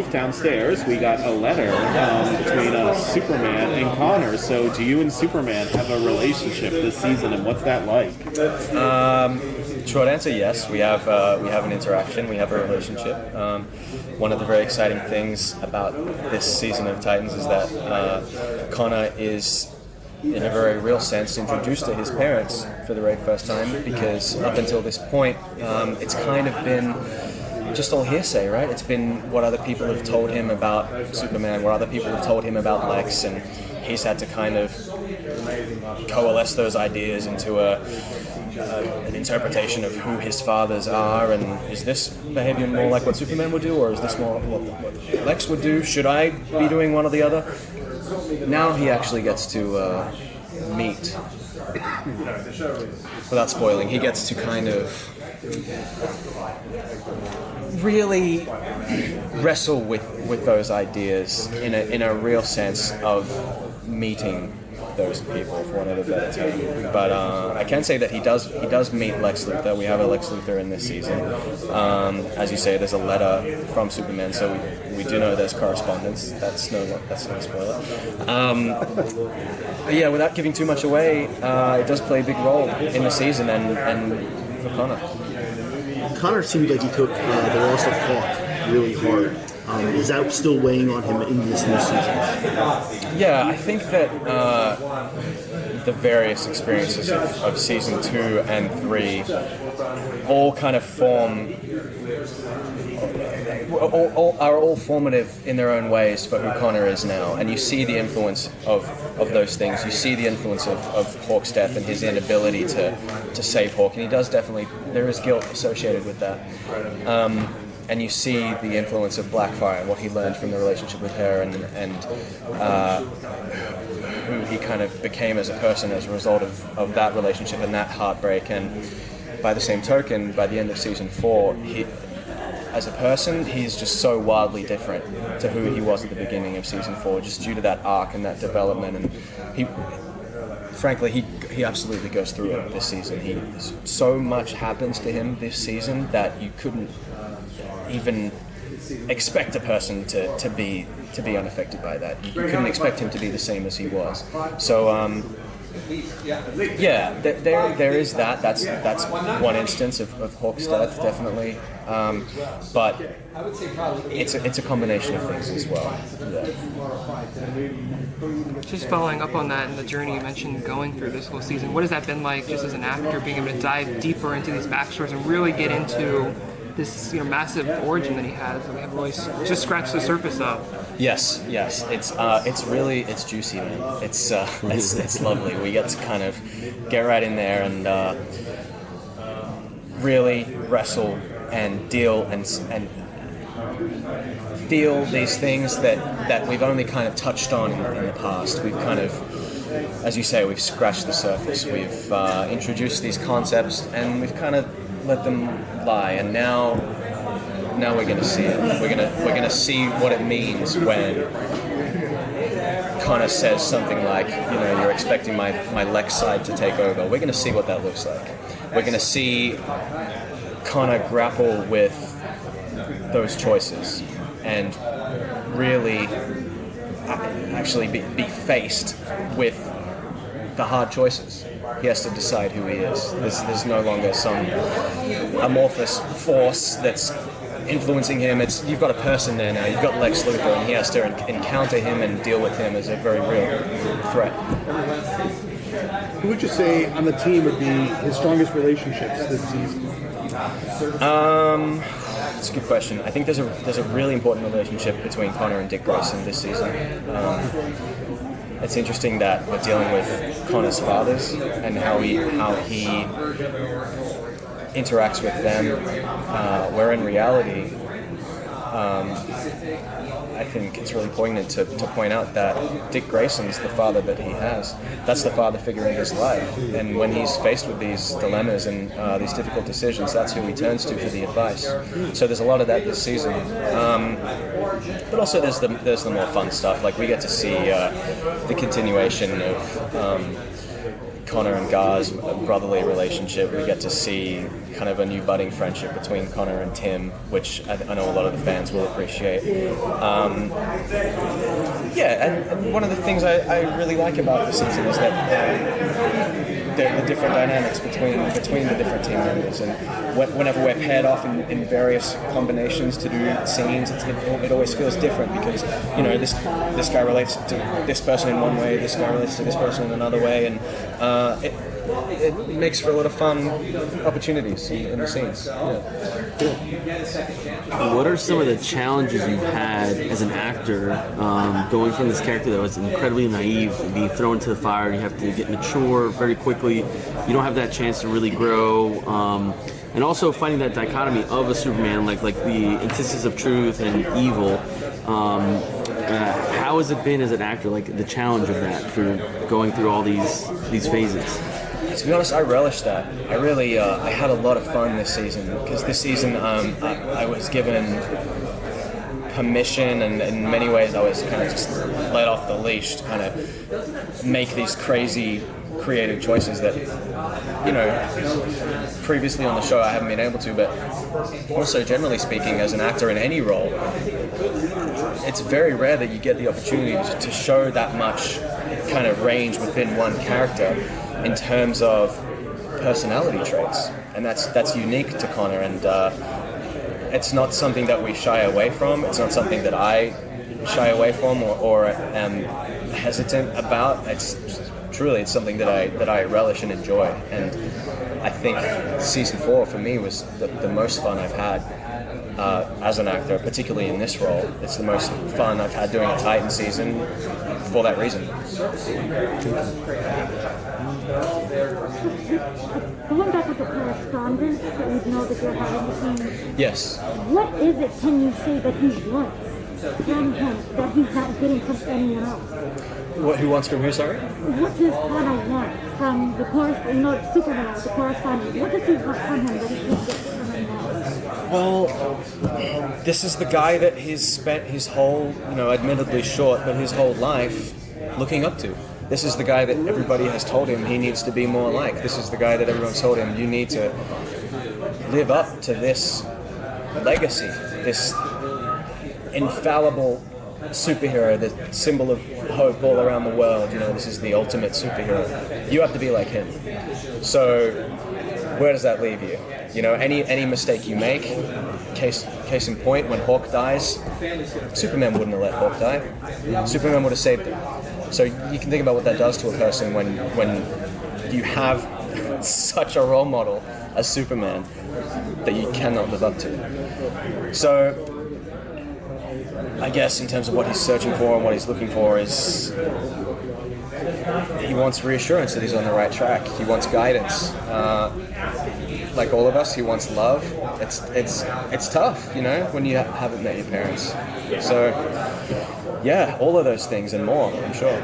booth downstairs, we got a letter between Superman and Connor. So do you and Superman have a relationship this season, and what's that like? Short answer, yes. We have an interaction. We have a relationship. One of the very exciting things about this season of Titans is that Connor is, in a very real sense, introduced to his parents for the very first time, because up until this point, it's kind of been just all hearsay, right? It's been what other people have told him about Superman, what other people have told him about Lex, and he's had to kind of coalesce those ideas into an interpretation of who his fathers are, and is this behavior more like what Superman would do, or is this more what Lex would do? Should I be doing one or the other? Now he actually gets to meet, without spoiling, he gets to kind of really wrestle with those ideas in a real sense of meeting those people, for want of a better term. But I can say that he does meet Lex Luthor. We have a Lex Luthor in this season. As you say, there's a letter from Superman, so we do know there's correspondence. That's no spoiler. But yeah, without giving too much away, it does play a big role in the season and for Connor. Connor seemed like he took the loss of Hawk really hard. Is that still weighing on him in this new season? Yeah, I think that the various experiences of season 2 and 3 all kind of are all formative in their own ways for who Connor is now. And you see the influence of those things. You see the influence of Hawk's death and his inability to save Hawk. And he does definitely, there is guilt associated with that. And you see the influence of Blackfire and what he learned from the relationship with her, and who he kind of became as a person as a result of that relationship and that heartbreak. And by the same token, by the end of season 4, he, as a person, he's just so wildly different to who he was at the beginning of season 4, just due to that arc and that development. And he absolutely goes through it this season. So much happens to him this season that you couldn't even expect a person to be unaffected by that. You couldn't expect him to be the same as he was. So yeah, there is that. That's one instance of Hawk's death, definitely. But it's a combination of things as well. Yeah. Just following up on that and the journey you mentioned going through this whole season, what has that been like just as an actor, being able to dive deeper into these backstories and really get into this massive origin that he has that we haven't really just scratched the surface of? Yes, it's juicy, man. It's lovely. We get to kind of get right in there and really wrestle and deal and feel these things that we've only kind of touched on in the past. We've kind of, as you say, we've scratched the surface. We've introduced these concepts and we've kind of let them lie, and now we're going to see it. We're going to see what it means when Connor says something like, you're expecting my Lex side to take over. We're going to see what that looks like. We're going to see Connor grapple with those choices and really actually be faced with the hard choices. He has to decide who he is. There's no longer some amorphous force that's influencing him. You've got a person there now. You've got Lex Luthor, and he has to encounter him and deal with him as a very real threat. Who would you say on the team would be his strongest relationships this season? That's a good question. I think there's a really important relationship between Connor and Dick Grayson this season. It's interesting that we're dealing with Connor's fathers and how he interacts with them, where in reality, I think it's really poignant to point out that Dick Grayson's the father that he has. That's the father figure in his life. And when he's faced with these dilemmas and these difficult decisions, that's who he turns to for the advice. So there's a lot of that this season. But also there's the more fun stuff. Like we get to see the continuation of Connor and Gar's brotherly relationship. We get to see kind of a new budding friendship between Connor and Tim, which I know a lot of the fans will appreciate. And one of the things I really like about the season is that the different dynamics between the different team members, and whenever we're paired off in various combinations to do scenes, it always feels different because this guy relates to this person in one way, this guy relates to this person in another way, and it makes for a lot of fun opportunities in the scenes. What are some of the challenges you've had as an actor going from this character that was incredibly naive, being thrown into the fire? You have to get mature very quickly. You don't have that chance to really grow. And also finding that dichotomy of a Superman, like the antithesis of truth and evil. How has it been as an actor, like the challenge of that for going through all these phases? To be honest, I relish that. I really, I had a lot of fun this season because this season I was given permission, and in many ways I was kind of just let off the leash to kind of make these crazy creative choices that, previously on the show I haven't been able to, but also generally speaking as an actor in any role, it's very rare that you get the opportunity to show that much kind of range within one character in terms of personality traits, and that's unique to Connor, and it's not something that we shy away from. It's not something that I shy away from or am hesitant about. It's something that I relish and enjoy, and I think season 4 for me was the most fun I've had as an actor, particularly in this role. It's the most fun I've had doing a Titan season for that reason. Going back with the correspondence that we know that you're having between. Yes. What is it, can you say, that he wants from him that he's not getting from anyone else? Who wants from who, sorry? What does Connor want from the Superman, the correspondent? What does he want from him that he can't get from anyone else? Well, this is the guy that he's spent his whole, admittedly short, but his whole life looking up to. This is the guy that everybody has told him he needs to be more like. This is the guy that everyone's told him you need to live up to this legacy, this infallible superhero, the symbol of hope all around the world. This is the ultimate superhero. You have to be like him. So where does that leave you? Any mistake you make, case in point, when Hawk dies, Superman wouldn't have let Hawk die. Superman would have saved him. So you can think about what that does to a person when you have such a role model as Superman that you cannot live up to. So I guess in terms of what he's searching for and what he's looking for is he wants reassurance that he's on the right track. He wants guidance. Like all of us, he wants love. It's tough, when you haven't met your parents. So yeah, all of those things and more, I'm sure.